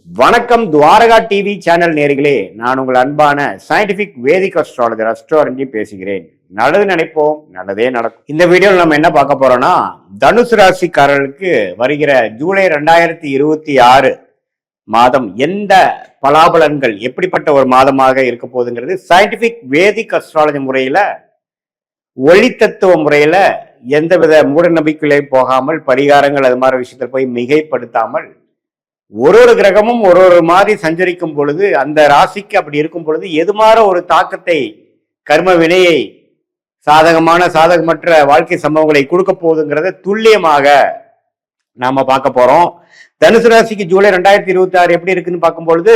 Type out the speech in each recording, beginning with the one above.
வணக்கம் Dwarka TV channel நேர்களே, நான் உங்கள் அன்பான சயின்டிபிக் வேதிக் அஸ்ட்ராலஜர் அஸ்ட்ரோரஞ்சி பேசுகிறேன். நல்லது நினைப்போம், நல்லதே நடக்கும். இந்த வீடியோவில் நம்ம என்ன பார்க்க போறோம்னா, தனுசு ராசிக்காரர்களுக்கு வருகிற ஜூலை 2026 மாதம் எந்த பலாபலன்கள் எப்படிப்பட்ட ஒரு மாதமாக இருக்க போகுதுங்கிறது சயின்டிபிக் வேதிக் அஸ்ட்ராலஜி முறையில, ஒளி தத்துவ முறையில எந்தவித மூட நம்பிக்கையிலே போகாமல், பரிகாரங்கள் அது மாதிரி விஷயத்தில் போய் மிகைப்படுத்தாமல், ஒரு கிரகமும் ஒரு மாதிரி சஞ்சரிக்கும் பொழுது அந்த ராசிக்கு அப்படி இருக்கும் பொழுது எது மாதிரி ஒரு தாக்கத்தை, கர்ம வினையை, சாதகமற்ற வாழ்க்கை சம்பவங்களை கொடுக்க போகுதுங்கிறத துல்லியமாக நாம பார்க்க போறோம். தனுசு ராசிக்கு ஜூலை 2026 எப்படி இருக்குன்னு பார்க்கும் பொழுது,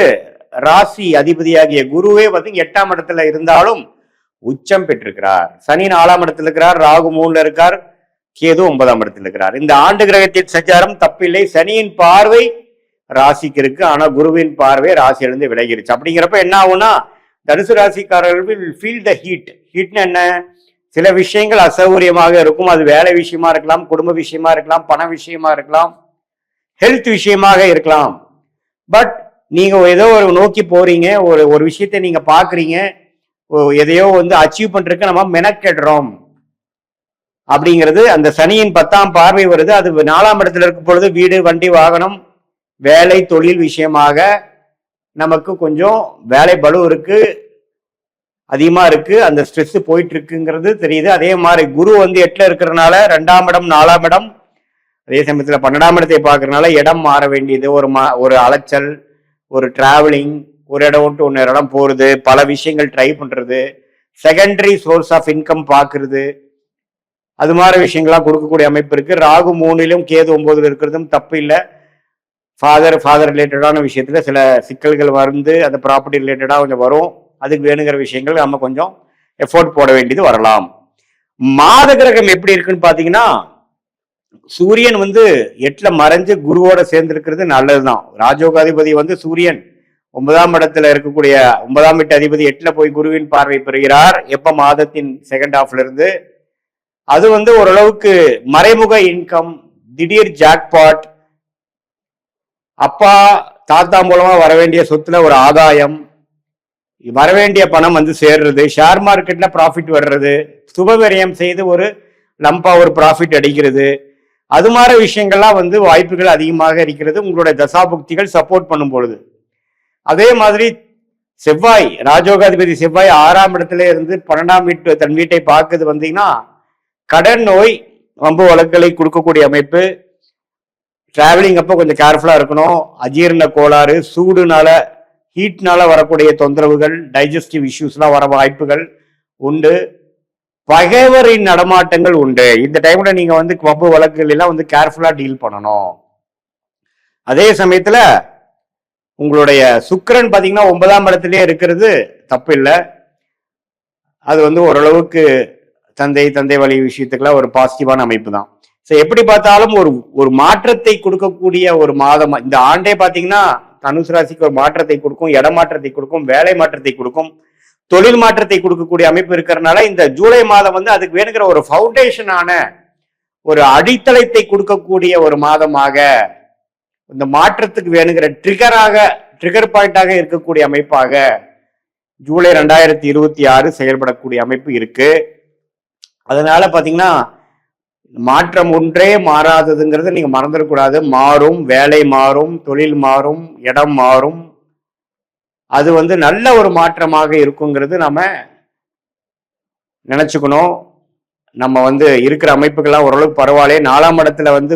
ராசி அதிபதியாகிய குருவே வந்து 8ஆம் இடத்துல இருந்தாலும் உச்சம் பெற்றிருக்கிறார். சனி 4ஆம் இடத்துல இருக்கிறார், ராகு 3ல இருக்கார், கேது 9ஆம் இடத்துல இருக்கிறார். இந்த ஆண்டு கிரகத்தின் சஞ்சாரம் தப்பில்லை. சனியின் பார்வை ராசிக்கு இருக்கு, ஆனா குருவின் பார்வை ராசியிலிருந்து விலகிருச்சு. அப்படிங்கிறப்ப என்ன ஆகும்னா, தனுசு ராசிக்காரர்கள் ஃபீல் த ஹீட். ஹீட்னு என்ன? சில விஷயங்கள் அசௌகரியமாக இருக்கும். அது வேலை விஷயமா இருக்கலாம், குடும்ப விஷயமா இருக்கலாம், பண விஷயமா இருக்கலாம், ஹெல்த் விஷயமாக இருக்கலாம். பட் நீங்க ஏதோ ஒரு நோக்கி போறீங்க, ஒரு விஷயத்தை நீங்க பாக்குறீங்க, எதையோ வந்து அச்சீவ் பண்றதுக்கு நம்ம மெனக்கெடுறோம் அப்படிங்கிறது. அந்த சனியின் 10ஆம் பார்வை வருது. அது 4ஆம் இடத்துல இருக்கும் பொழுது வீடு, வண்டி, வாகனம், வேலை, தொழில் விஷயமாக நமக்கு கொஞ்சம் வேலை பளு இருக்கு, அதிகமா இருக்கு, அந்த ஸ்ட்ரெஸ் போயிட்டு இருக்குங்கிறது தெரியுது. அதே மாதிரி குரு வந்து 8ல இருக்கிறதுனால 2ஆம் இடம், 4ஆம் இடம், அதே சமயத்துல 12ஆம் இடத்தை பார்க்கறதுனால இடம் மாற வேண்டியது, ஒரு அலைச்சல், ஒரு டிராவலிங், ஒரு இடம் விட்டு இன்னொரு இடம் போறது, பல விஷயங்கள் ட்ரை பண்றது, செகண்டரி சோர்ஸ் ஆஃப் இன்கம் பாக்குறது, அது மாதிரி விஷயங்கள்லாம் கொடுக்கக்கூடிய அமைப்பு இருக்கு. ராகு 3லும் கேது 9ல இருக்கிறதும் தப்பு இல்லை. ஃபாதர் ரிலேட்டடான விஷயத்துல சில சிக்கல்கள் வந்து அந்த ப்ராப்பர்ட்டி ரிலேட்டடா கொஞ்சம் வரும். அதுக்கு வேணுங்கிற விஷயங்கள் நம்ம கொஞ்சம் எஃபோர்ட் போட வேண்டியது வரலாம். மாத கிரகம் எப்படி இருக்குன்னு பாத்தீங்கன்னா, சூரியன் வந்து 8ல மறைஞ்சு குருவோட சேர்ந்து இருக்கிறது நல்லதுதான். ராஜோகாதிபதி வந்து சூரியன் 9ஆம் இடத்துல இருக்கக்கூடிய 9ஆம் வீட்டு அதிபதி 8ல போய் குருவின் பார்வை பெறுகிறார். எப்ப? மாதத்தின் செகண்ட் ஹாஃப்ல இருந்து. அது வந்து ஓரளவுக்கு மறைமுக இன்கம், திடீர் ஜாக்பாட், அப்பா தாத்தா மூலமா வரவேண்டிய சொத்துல ஒரு ஆதாயம், வரவேண்டிய பணம் வந்து சேர்றது, ஷேர் மார்க்கெட்ல ப்ராஃபிட் வர்றது, சுபவிரயம் செய்து ஒரு லம்பா ஒரு ப்ராஃபிட் அடிக்கிறது, அது மாதிரி விஷயங்கள்லாம் வந்து வாய்ப்புகள் அதிகமாக இருக்கிறது உங்களுடைய தசாபுக்திகள் சப்போர்ட் பண்ணும் பொழுது. அதே மாதிரி செவ்வாய், ராஜோகாதிபதி செவ்வாய் 6ஆம் இடத்துல இருந்து 12ஆம் வீட்டு தன் வீட்டை பார்க்குது. வந்தீங்கன்னா கடன் நோய், வம்பு வழக்குகளை கொடுக்கக்கூடிய அமைப்பு. டிராவலிங் அப்போ கொஞ்சம் கேர்ஃபுல்லா இருக்கணும். அஜீரண கோளாறு, சூடுனால, ஹீட்னால வரக்கூடிய தொந்தரவுகள், டைஜஸ்டிவ் இஷ்யூஸ்லாம் வர வாய்ப்புகள் உண்டு. பகைவரின் நடமாட்டங்கள் உண்டு. இந்த டைம்ல நீங்க வந்து வம்பு வழக்குகள் எல்லாம் வந்து கேர்ஃபுல்லா டீல் பண்ணணும். அதே சமயத்துல உங்களுடைய சுக்கிரன் பாத்தீங்கன்னா 9ஆம் இடத்துலயே இருக்கிறது தப்பு இல்லை. அது வந்து ஓரளவுக்கு தந்தை வழி விஷயத்துக்குலாம் ஒரு பாசிட்டிவான அமைப்பு தான். எப்படி பார்த்தாலும் ஒரு மாற்றத்தை கொடுக்கக்கூடிய ஒரு மாதம் இந்த ஆண்டே பாத்தீங்கன்னா தனுசு ராசிக்கு ஒரு மாற்றத்தை கொடுக்கும், இடமாற்றத்தை கொடுக்கும், வேலை மாற்றத்தை கொடுக்கும், தொழில் மாற்றத்தை கொடுக்கக்கூடிய அமைப்பு இருக்கிறதுனால இந்த ஜூலை மாதம் வந்து அதுக்கு வேணுங்கிற ஒரு ஃபவுண்டேஷனான ஒரு அடித்தளத்தை கொடுக்கக்கூடிய ஒரு மாதமாக, இந்த மாற்றத்துக்கு வேணுங்கிற ட்ரிகர் பாயிண்டாக இருக்கக்கூடிய அமைப்பாக ஜூலை 2026 செயல்படக்கூடிய அமைப்பு இருக்கு. அதனால பாத்தீங்கன்னா மாற்றம் ஒன்றே மாறாததுங்கிறத நீங்க மறந்துடக்கூடாது. மாறும், வேலை மாறும், தொழில் மாறும், இடம் மாறும். அது வந்து நல்ல ஒரு மாற்றமாக இருக்குங்கிறது நம்ம நினைச்சுக்கணும். நம்ம வந்து இருக்கிற அமைப்புகள்லாம் ஓரளவுக்கு பரவாயில்ல. 4ஆம் இடத்துல வந்து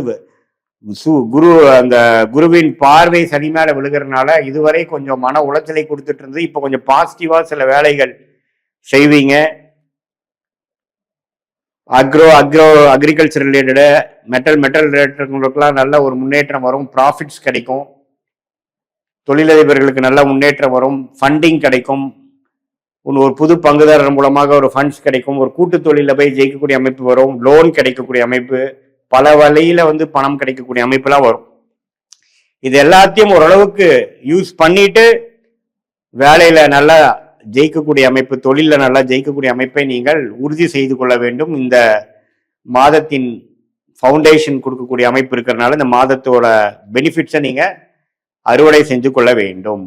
அந்த குருவின் பார்வை சனி மேல விழுகிறதுனால இதுவரை கொஞ்சம் மன உளைச்சலை கொடுத்துட்டு இருந்தது. இப்போ கொஞ்சம் பாசிட்டிவா சில வேலைகள் செய்வீங்க. அக்ரிகல்ச்சர் ரிலேட்டடு, மெட்டல் ரிலேட்டடுங்களுக்கெல்லாம் நல்ல ஒரு முன்னேற்றம் வரும், ப்ராஃபிட்ஸ் கிடைக்கும், தொழிலதிபர்களுக்கு நல்ல முன்னேற்றம் வரும், ஃபண்டிங் கிடைக்கும், ஒரு புது பங்குதாரர் மூலமாக ஒரு ஃபண்ட்ஸ் கிடைக்கும், ஒரு கூட்டு தொழில போய் ஜெயிக்கக்கூடிய அமைப்பு வரும், லோன் கிடைக்கக்கூடிய அமைப்பு, பல வழியில வந்து பணம் கிடைக்கக்கூடிய அமைப்புலாம் வரும். இது எல்லாத்தையும் ஓரளவுக்கு யூஸ் பண்ணிட்டு வேலையில நல்லா ஜெயிக்கக்கூடிய அமைப்பு, தொழில நல்லா ஜெயிக்கக்கூடிய அமைப்பை நீங்கள் உறுதி செய்து கொள்ள வேண்டும். இந்த மாதத்தின் ஃபவுண்டேஷன் கொடுக்கக்கூடிய அமைப்பு இருக்கிறதுனால இந்த மாதத்தோட பெனிஃபிட்ஸை நீங்க அறுவடை செஞ்சு கொள்ள வேண்டும்,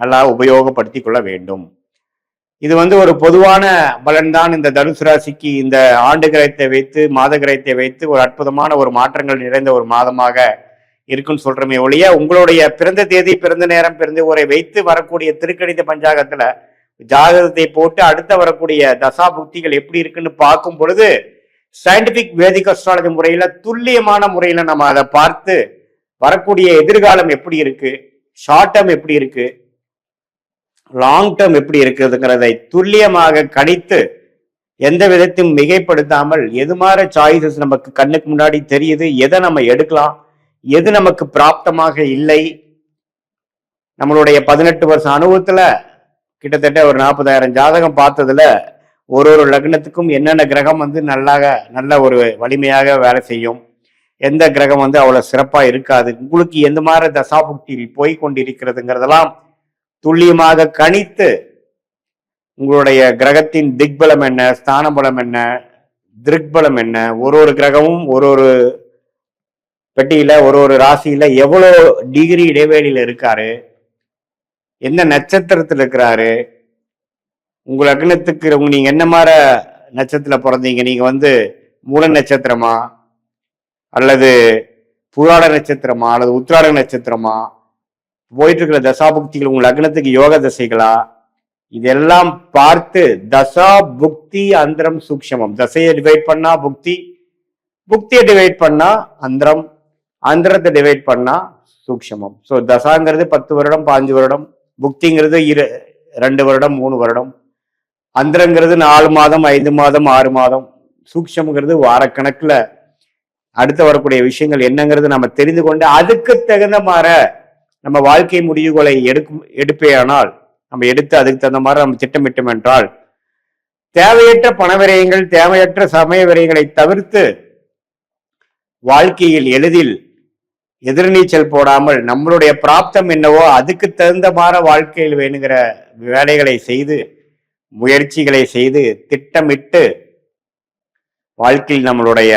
நல்லா உபயோகப்படுத்தி கொள்ள வேண்டும். இது ஒரு பொதுவான பலன்தான். இந்த தனுசு ராசிக்கு இந்த ஆண்டு கிரகத்தை வைத்து மாத கிரகத்தை வைத்து ஒரு அற்புதமான ஒரு மாற்றங்கள் நிறைந்த ஒரு மாதமாக இருக்குன்னு சொல்றமே ஒழிய, உங்களுடைய பிறந்த தேதி, பிறந்த நேரம், பிறந்த ஊரை வைத்து வரக்கூடிய திருக்கணித பஞ்சாங்கத்துல ஜாதகத்தை போட்டு அடுத்த வரக்கூடிய தசா புக்திகள் எப்படி இருக்குன்னு பார்க்கும் பொழுது சயின்டிபிக் வேதிக் அஸ்ட்ராலஜி முறையில துல்லியமான முறையில நம்ம அதை பார்த்து வரக்கூடிய எதிர்காலம் எப்படி இருக்கு, ஷார்ட் டேர்ம் எப்படி இருக்கு, லாங் டேர்ம் எப்படி இருக்குதுங்கிறதை துல்லியமாக கணித்து எந்த விதத்தையும் மிகைப்படுத்தாமல் எது மாதிரி சாய்ஸஸ் நமக்கு கண்ணுக்கு முன்னாடி தெரியுது, எதை நம்ம எடுக்கலாம், எது நமக்கு பிராப்தமாக இல்லை. நம்மளுடைய 18 வருஷம் அனுபவத்துல கிட்டத்தட்ட ஒரு 40,000 ஜாதகம் பார்த்ததுல ஒரு லக்னத்துக்கும் என்னென்ன கிரகம் நல்ல ஒரு வலிமையாக வேலை செய்யும், எந்த கிரகம் அவ்வளவு சிறப்பா இருக்காது, உங்களுக்கு எந்த மாதிரி தசாபுக்தியில் போய் கொண்டிருக்கிறதுங்கிறதெல்லாம் துல்லியமாக கணித்து உங்களுடைய கிரகத்தின் திக்பலம் என்ன, ஸ்தான பலம் என்ன, திருக்பலம் என்ன, ஒரு கிரகமும் ஒரு பெட்டியில ஒரு ராசியில எவ்வளவு டிகிரி இடைவேளியில இருக்காரு, என்ன நட்சத்திரத்தில் இருக்கிறாரு, உங்க லக்னத்துக்கு நீங்க என்ன மாதிரி நட்சத்திரத்துல பிறந்தீங்க, நீங்க மூல நட்சத்திரமா அல்லது புராட நட்சத்திரமா அல்லது உத்திராட நட்சத்திரமா, போயிட்டு இருக்கிற தசாபுக்திகள் உங்க லக்னத்துக்கு யோக தசைகளா, இதெல்லாம் பார்த்து தசா புக்தி அந்தரம் சூக்ஷமம், தசையை டிவைட் பண்ணா புக்தி, புக்தியை டிவைட் பண்ணா அந்தரம், அந்தரத்தை டிவைட் பண்ணா சூக்ஷமம். ஸோ தசாங்கிறது 10 வருடம் 5 வருடம், புக்திங்கிறது 2 வருடம் 3 வருடம், அந்தரங்கிறது 4 மாதம் 5 மாதம் 6 மாதம், சூக்ஷம்ங்கிறது வாரக்கணக்குல அடுத்து வரக்கூடிய விஷயங்கள் என்னங்கிறது நம்ம தெரிந்து கொண்டு அதுக்கு தகுந்த மாதிரி நம்ம வாழ்க்கை முடிவுகளை எடுப்பேயானால், நம்ம எடுத்து அதுக்கு தகுந்த மாதிரி நம்ம திட்டமிட்டோம் என்றால் தேவையற்ற பண விரயங்கள், தேவையற்ற சமய விரயங்களை தவிர்த்து வாழ்க்கையில் எளிதில் எதிர்நீச்சல் போடாமல் நம்மளுடைய பிராப்தம் என்னவோ அதுக்கு தகுந்த மாதிரி வாழ்க்கையில் வேணுங்கிற வேலைகளை செய்து, முயற்சிகளை செய்து, திட்டமிட்டு வாழ்க்கையில் நம்மளுடைய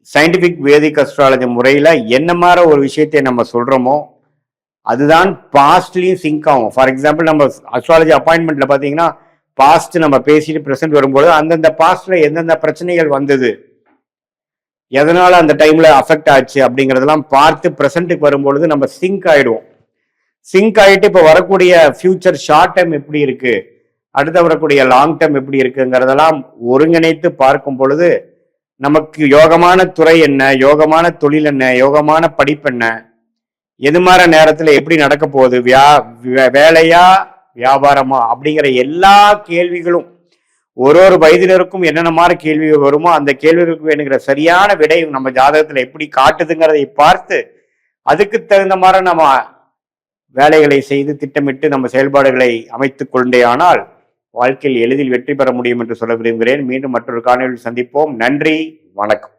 சயின்டிபிக் வேதிக் அஸ்ட்ராலஜி முறையில என்ன மாதிரி ஒரு விஷயத்தை நம்ம சொல்றோமோ அதுதான் பாஸ்ட்லயும் சிங்க் ஆகும். ஃபார் எக்ஸாம்பிள், நம்ம அஸ்ட்ராலஜி அப்பாயின்மெண்ட்ல பாத்தீங்கன்னா பாஸ்ட் நம்ம பேசிட்டு ப்ரெசென்ட் வரும்போது அந்தந்த பாஸ்ட்ல எந்தெந்த பிரச்சனைகள் வந்தது, எதனால அந்த டைம்ல அஃபெக்ட் ஆச்சு அப்படிங்கறதெல்லாம் பார்த்து ப்ரெசென்ட்டுக்கு வரும்பொழுது நம்ம சிங்க் ஆயிடுவோம். சிங்க் ஆயிட்டு இப்ப வரக்கூடிய ஃபியூச்சர் ஷார்ட் டைம் எப்படி இருக்கு, அடுத்த வரக்கூடிய லாங் டேர்ம் எப்படி இருக்குங்கிறதெல்லாம் ஒருங்கிணைத்து பார்க்கும் பொழுது நமக்கு யோகமான துறை என்ன, யோகமான தொழில் என்ன, யோகமான படிப்பு என்ன, எது மாதிரி நேரத்துல எப்படி நடக்க போகுது, வேலையா வியாபாரமா அப்படிங்கிற எல்லா கேள்விகளும் ஒரு வயதினருக்கும் என்னென்ன மாதிரி கேள்விகள் வருமோ அந்த கேள்விகளுக்கு வேணுங்கிற சரியான விடை நம்ம ஜாதகத்துல எப்படி காட்டுதுங்கிறதை பார்த்து அதுக்கு தகுந்த மாதிரி நம்ம வேலைகளை செய்து திட்டமிட்டு நம்ம செயல்பாடுகளை அமைத்துக் கொண்டே ஆனால் வாழ்க்கையில் எளிதில் வெற்றி பெற முடியும் என்று சொல்ல விரும்புகிறேன். மீண்டும் மற்றொரு காணொலியில் சந்திப்போம். நன்றி, வணக்கம்.